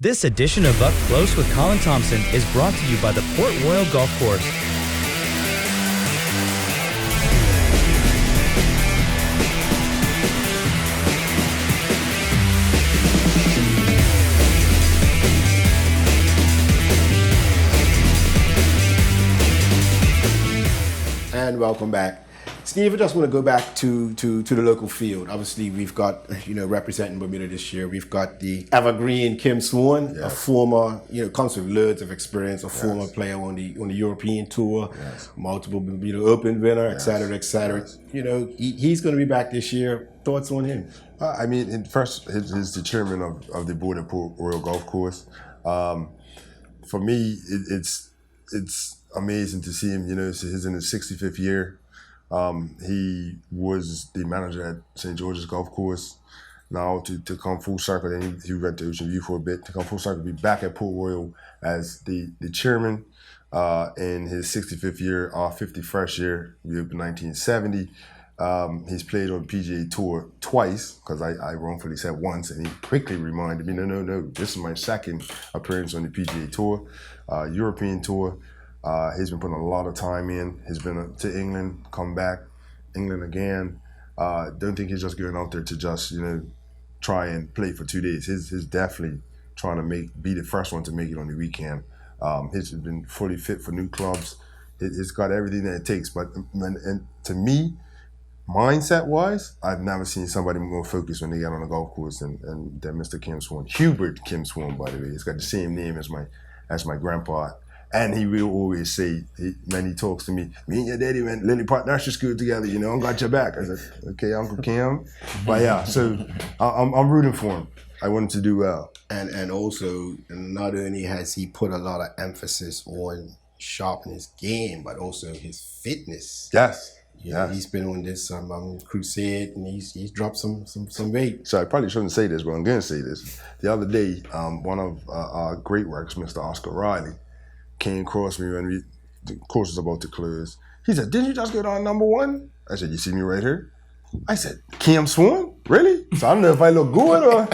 This edition of Up Close with Colin Thompson is brought to you by the Port Royal Golf Course. And welcome back. Steve, I just want to go back to the local field. Obviously, we've got, representing Bermuda this year, we've got the evergreen Kim Swan, a former, comes with loads of experience, a former player on the European Tour, multiple Bermuda Open winner, et cetera, et cetera. He's going to be back this year. Thoughts on him? First, he's the chairman of the board at Port Royal Golf Course. For me, it's amazing to see him. He's in his 65th year. He was the manager at St. George's Golf Course. Now to come full circle, then he went to Ocean View for a bit. To come full circle, be back at Port Royal as the chairman in his 65th year, our 51st year. We opened 1970. He's played on the PGA Tour twice, because I wrongfully said once, and he quickly reminded me, no, this is my second appearance on the PGA Tour, European Tour. He's been putting a lot of time in. He's been to England, come back, England again. Don't think he's just going out there to just, try and play for 2 days. He's definitely trying to be the first one to make it on the weekend. He's been fully fit for new clubs. He's got everything that it takes. But and to me, mindset-wise, I've never seen somebody more focused when they get on the golf course than Mr. Kim Swan. Hubert Kim Swan, by the way. He's got the same name as my grandpa. And he will always say, when he talks to me, me and your daddy went Lily Park Nursery School together, I got your back. I said, okay, Uncle Kim. But yeah, so I'm rooting for him. I want him to do well. And also, not only has he put a lot of emphasis on sharpening his game, but also his fitness. Yes. He's been on this crusade, and he's dropped some weight. So I probably shouldn't say this, but I'm going to say this. The other day, one of our great works, Mr. Oscar Riley, came across me when the course was about to close. He said, "Didn't you just go down number one?" I said, "You see me right here?" I said, "Kim Swan? Really?" So I don't know if I look good or...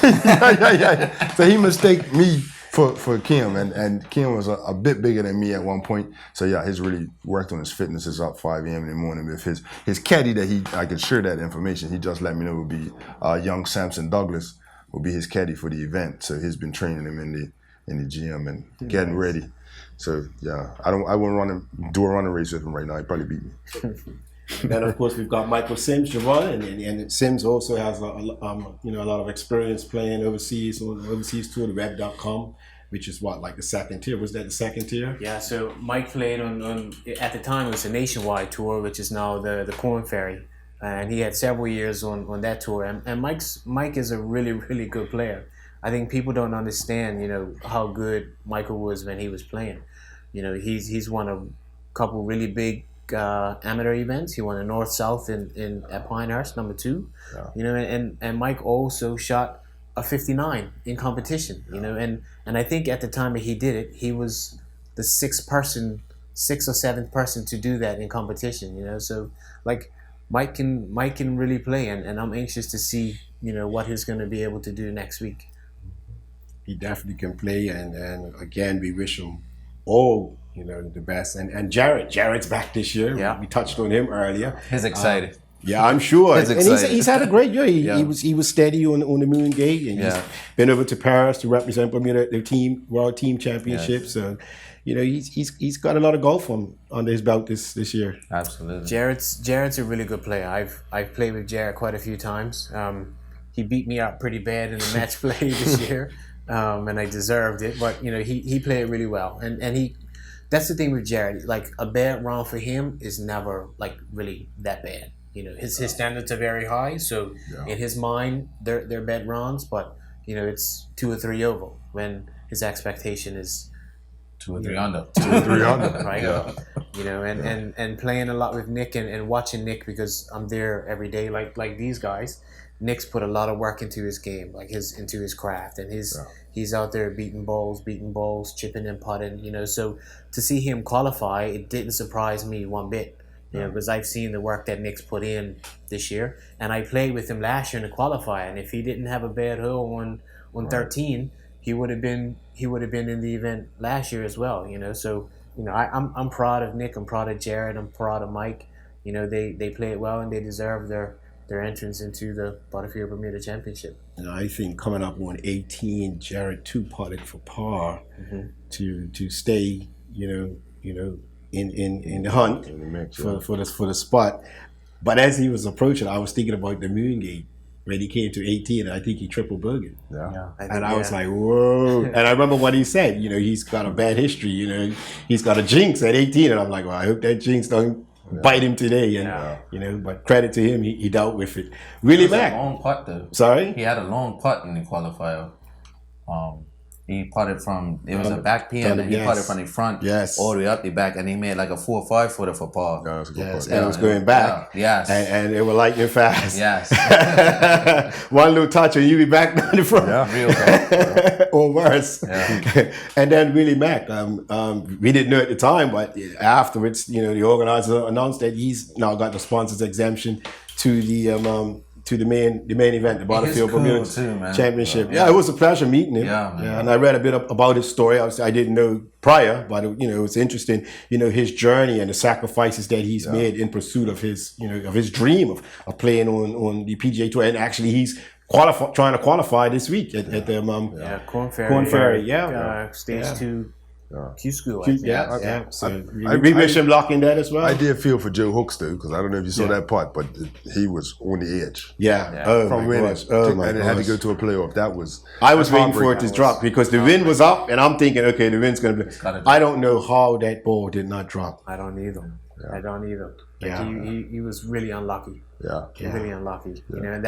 yeah. So he mistaked me for Kim, and Kim was a bit bigger than me at one point. So yeah, he's really worked on his fitness. He's up 5 a.m. in the morning with his caddy I could share that information. He just let me know would be young Samson Douglas will be his caddy for the event. So he's been training him in the gym and getting ready. So yeah, I wouldn't do a running race with him right now. He'd probably beat me. Then of course we've got Michael Sims, Javon, and Sims also has a lot of experience playing overseas on the overseas tour, the Web.com, which is like the second tier. Was that the second tier? Yeah. So Mike played on at the time it was a nationwide tour, which is now the Corn Ferry, and he had several years on that tour. And Mike is a really, really good player. I think people don't understand, how good Michael was when he was playing. He's won a couple really big amateur events. He won a North-South at Pinehurst, number 2. Yeah. And Mike also shot a 59 in competition. And I think at the time that he did it, he was the sixth or seventh person to do that in competition. So like Mike can really play, and I'm anxious to see what he's going to be able to do next week. He definitely can play, and again, we wish him all, the best. And Jared's back this year. Yeah. We touched on him earlier. He's excited. Yeah, I'm sure. He's and excited. he's had a great year. He was steady on the Moon Gate, and he's been over to Paris to represent Bermuda at the World Team Championship. Yes. So, he's got a lot of golf under his belt this year. Absolutely. Jared's a really good player. I've played with Jared quite a few times. He beat me out pretty bad in the match play this year. And I deserved it, but he played really well, and that's the thing with Jared. Like, a bad round for him is never really that bad. His standards are very high, so in his mind they're bad rounds, but it's 2 or 3 over when his expectation is 2 or 3 under. 2 or 3 under, right? Yeah. And playing a lot with Nick and watching Nick, because I'm there every day, like these guys. Nick's put a lot of work into his game, into his craft, and he's out there beating balls, chipping and putting, so to see him qualify, it didn't surprise me one bit, because I've seen the work that Nick's put in this year, and I played with him last year in the qualifier, and if he didn't have a bad hole on 13, he would have been in the event last year as well. So I'm proud of Nick. I'm proud of Jared. I'm proud of Mike. They played well and they deserve their entrance into the Butterfield Bermuda Championship. I think coming up on 18, Jared two-putted for par to stay, in the hunt In the mix, for the spot. But as he was approaching, I was thinking about the Moon Gate when he came to 18, and I think he triple bogeyed. Yeah. I was like, whoa. And I remember what he said, he's got a bad history, he's got a jinx at 18. And I'm like, well, I hope that jinx don't bite him today. And, but credit to him, he dealt with it. Really It was back. a long putt though. Sorry? He had a long putt in the qualifier. He putted from, it was a back pin, and he putted from the front all the way up the back, and he made like a 4 or 5 footer for par. Yeah, that's a good putt. And it was going back. Yes. And it was lightning fast. Yes. One little touch and you be back down the front. Yeah. Real good. Or worse. Yeah. And then Willie Mack, we didn't know at the time, but afterwards, the organizer announced that he's now got the sponsors exemption to the main event, the Butterfield Bermuda Championship. Yeah, it was a pleasure meeting him. Yeah. And I read a bit about his story. I didn't know prior, but it was interesting. His journey and the sacrifices that he's made in pursuit of his dream of playing on the PGA Tour. And actually, he's trying to qualify this week at the Corn Ferry. Corn Ferry. Stage 2. Q School. I think. So we wish him luck in that as well. I did feel for Joe Hooks though, because I don't know if you saw that putt, but he was on the edge. Oh From my winning, gosh. Oh my and it had to go to a playoff. I was waiting for it to drop because the wind was up, and I'm thinking, okay, the wind's going to be. I don't know how that ball did not drop. I don't either. He was really unlucky. Really unlucky. And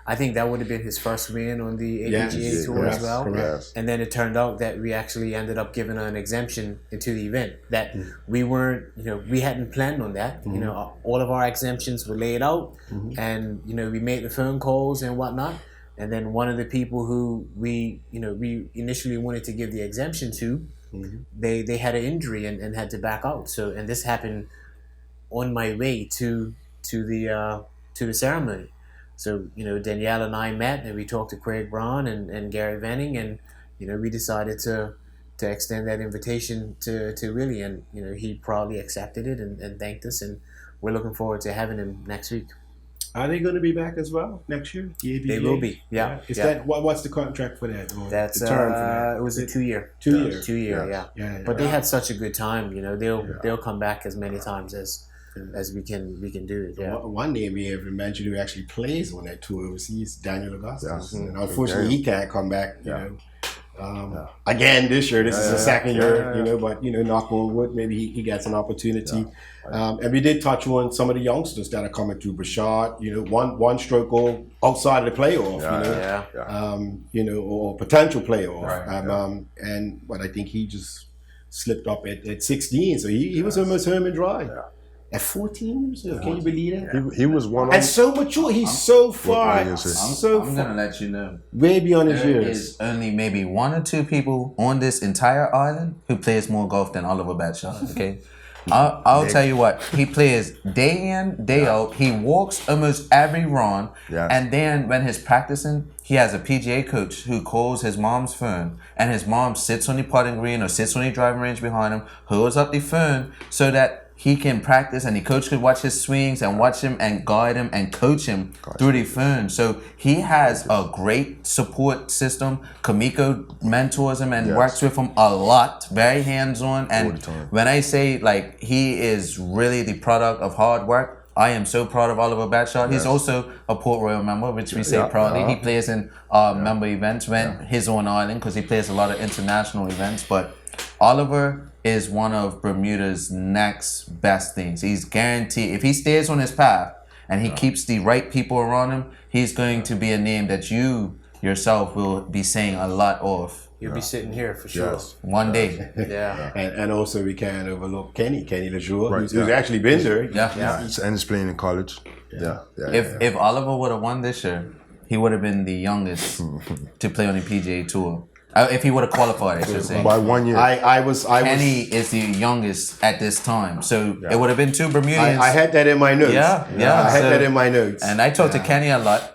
I think that would have been his first win on the APGA Tour as well. Correct. And then it turned out that we actually ended up giving an exemption into the event that we weren't, we hadn't planned on that. All of our exemptions were laid out, and we made the phone calls and whatnot. And then one of the people who we initially wanted to give the exemption to, they had an injury and had to back out. So, and this happened on my way to the ceremony. So, Danielle and I met and we talked to Craig Braun and Gary Venning, and, we decided to extend that invitation to Willie, and, he proudly accepted it and thanked us, and we're looking forward to having him next week. Are they going to be back as well next year? The APGA? They will be, yeah. Is that what's the contract for that? Or that's the term for that? It was a 2 year. 2 year. 2 year, yeah. But they had such a good time, they'll come back as many times as we can do it. Yeah. One name we ever mentioned who actually plays on that tour overseas, Daniel Augustus. And unfortunately, he can't come back. Again this year. This is the second year. But knock on wood, maybe he gets an opportunity. And we did touch on some of the youngsters that are coming through. Bashard, one stroke goal outside of the playoff. Or potential playoff. But I think he just slipped up at 16, so he was almost home and dry. At 14 years old, can you believe that? He was one. And so mature. He's so far. I'm gonna let you know. Way beyond his years. There is only maybe 1 or 2 people on this entire island who plays more golf than Oliver Batshot. Okay, I'll tell you what. He plays day in, day out. He walks almost every round. And then when he's practicing, he has a PGA coach who calls his mom's phone, and his mom sits on the putting green or sits on the driving range behind him, holds up the phone so that he can practice, and the coach could watch his swings and watch him and guide him and coach him through the phone. So he has a great support system. Kamiko mentors him and works with him a lot, very hands-on. And when I say he is really the product of hard work, I am so proud of Oliver Batshot. He's also a Port Royal member, which we say proudly. He plays in member events, his own island, because he plays a lot of international events. But Oliver is one of Bermuda's next best things. He's guaranteed, if he stays on his path and he keeps the right people around him, he's going to be a name that you yourself will be saying a lot of. You'll be sitting here for sure. One day. And also we can't overlook Kenny LeJour, who's actually been there. And he's playing in college. If Oliver would have won this year, he would have been the youngest to play on the PGA Tour. If he would have qualified, I should say. By 1 year. Kenny is the youngest at this time. So it would have been 2 Bermudians. I had that in my notes. I had that in my notes. And I talked to Kenny a lot.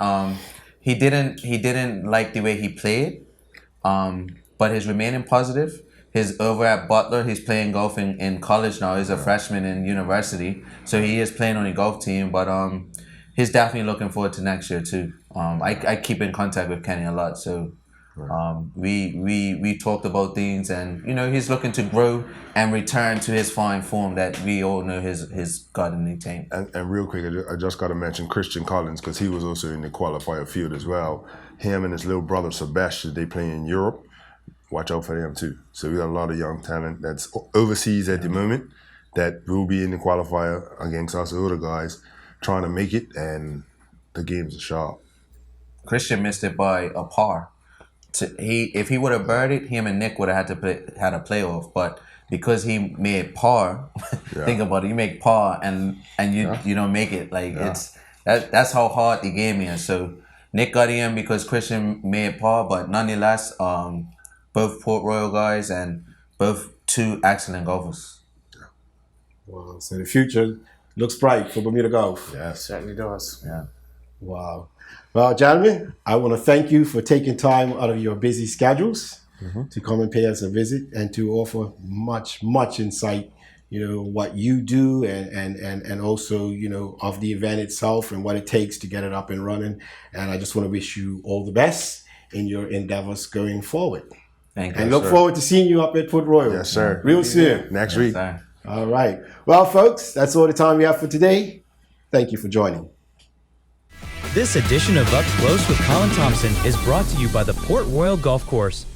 He didn't like the way he played. But he's remaining positive. He's over at Butler. He's playing golf in college now. He's a freshman in university, so he is playing on a golf team. But he's definitely looking forward to next year too. I keep in contact with Kenny a lot, so we talked about things, and he's looking to grow and return to his fine form that we all know his gotten attained. And real quick, I just got to mention Christian Collins, because he was also in the qualifier field as well. Him and his little brother Sebastian, they play in Europe. Watch out for them too. So we got a lot of young talent that's overseas at the moment that will be in the qualifier against us older guys trying to make it, and the games are sharp. Christian missed it by a par. If he would have birdied, him and Nick would have had a playoff, but because he made par, think about it, you make par and you don't make it. That's how hard the game is. So Nick got in because Christian made par, but nonetheless, both Port Royal guys and both two excellent golfers. Wow. So the future looks bright for Bermuda Golf. Yeah, Certainly does. Yeah. Wow. Well, gentlemen, I want to thank you for taking time out of your busy schedules to come and pay us a visit and to offer much insight, what you do and also, of the event itself and what it takes to get it up and running. And I just want to wish you all the best in your endeavors going forward. Thank you. And look forward to seeing you up at Port Royal. Yes, sir. Real soon. Next week. Sir. All right. Well, folks, that's all the time we have for today. Thank you for joining. This edition of Up Close with Colin Thompson is brought to you by the Port Royal Golf Course.